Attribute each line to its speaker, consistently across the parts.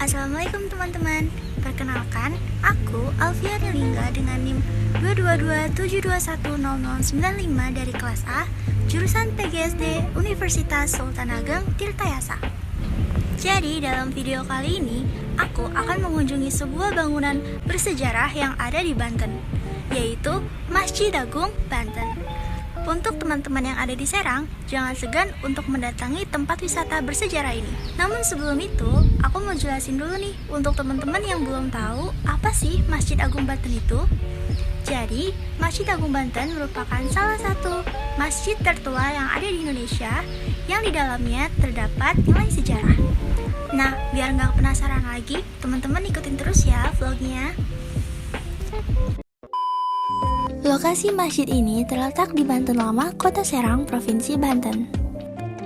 Speaker 1: Assalamualaikum teman-teman. Perkenalkan, aku Alfiani Lingga dengan NIM 22272210095 dari kelas A, jurusan PGSD Universitas Sultan Ageng Tirtayasa. Jadi dalam video kali ini, aku akan mengunjungi sebuah bangunan bersejarah yang ada di Banten, yaitu Masjid Agung Banten. Untuk teman-teman yang ada di Serang, jangan segan untuk mendatangi tempat wisata bersejarah ini. Namun sebelum itu, aku mau jelasin dulu nih untuk teman-teman yang belum tahu apa sih Masjid Agung Banten itu. Jadi, Masjid Agung Banten merupakan salah satu masjid tertua yang ada di Indonesia yang di dalamnya terdapat nilai sejarah. Nah, biar nggak penasaran lagi, teman-teman ikutin terus ya vlognya. Lokasi masjid ini terletak di Banten Lama, Kota Serang, Provinsi Banten.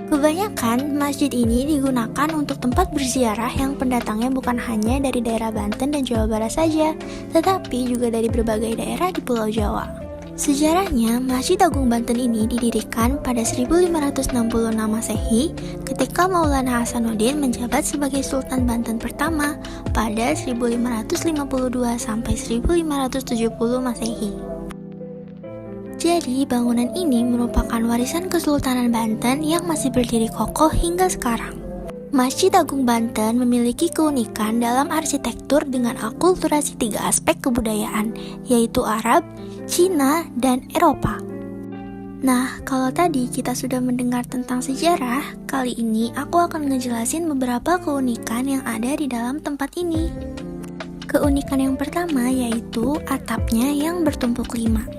Speaker 1: Kebanyakan masjid ini digunakan untuk tempat berziarah yang pendatangnya bukan hanya dari daerah Banten dan Jawa Barat saja, tetapi juga dari berbagai daerah di Pulau Jawa. Sejarahnya, Masjid Agung Banten ini didirikan pada 1566 Masehi ketika Maulana Hasanuddin menjabat sebagai Sultan Banten pertama pada 1552 sampai 1570 Masehi. Jadi, bangunan ini merupakan warisan Kesultanan Banten yang masih berdiri kokoh hingga sekarang. Masjid Agung Banten memiliki keunikan dalam arsitektur dengan akulturasi 3 aspek kebudayaan, yaitu Arab, Cina, dan Eropa. Nah, kalau tadi kita sudah mendengar tentang sejarah, kali ini aku akan ngejelasin beberapa keunikan yang ada di dalam tempat ini. Keunikan yang pertama yaitu atapnya yang bertumpuk 5.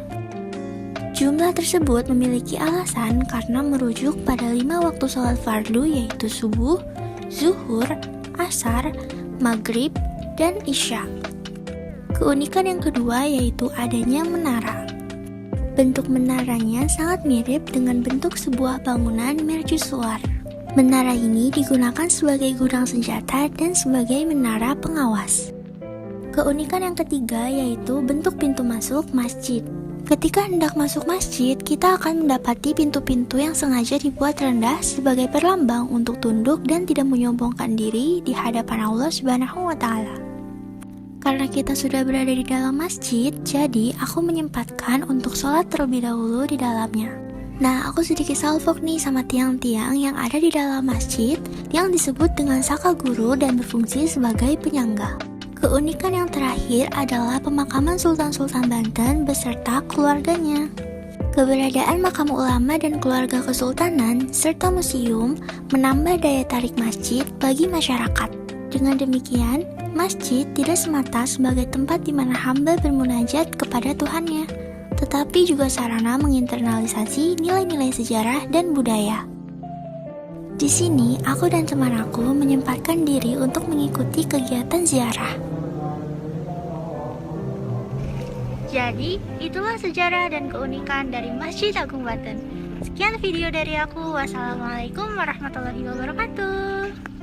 Speaker 1: Jumlah tersebut memiliki alasan karena merujuk pada 5 waktu sholat fardu yaitu subuh, zuhur, asar, maghrib, dan isya. Keunikan yang kedua yaitu adanya menara. Bentuk menaranya sangat mirip dengan bentuk sebuah bangunan mercusuar. Menara ini digunakan sebagai gudang senjata dan sebagai menara pengawas. Keunikan yang ketiga yaitu bentuk pintu masuk masjid. Ketika hendak masuk masjid, kita akan mendapati pintu-pintu yang sengaja dibuat rendah sebagai perlambang untuk tunduk dan tidak menyombongkan diri di hadapan Allah Subhanahu wa Ta'ala. Karena kita sudah berada di dalam masjid, jadi aku menyempatkan untuk sholat terlebih dahulu di dalamnya. Nah, aku sedikit salvok nih sama tiang-tiang yang ada di dalam masjid yang disebut dengan saka guru dan berfungsi sebagai penyangga. Keunikan yang terakhir adalah pemakaman Sultan-Sultan Banten beserta keluarganya. Keberadaan makam ulama dan keluarga kesultanan serta museum menambah daya tarik masjid bagi masyarakat. Dengan demikian, masjid tidak semata sebagai tempat di mana hamba bermunajat kepada Tuhannya, tetapi juga sarana menginternalisasi nilai-nilai sejarah dan budaya. Di sini, aku dan teman aku menyempatkan diri untuk mengikuti kegiatan ziarah. Jadi, itulah sejarah dan keunikan dari Masjid Agung Banten. Sekian video dari aku. Wassalamualaikum warahmatullahi wabarakatuh.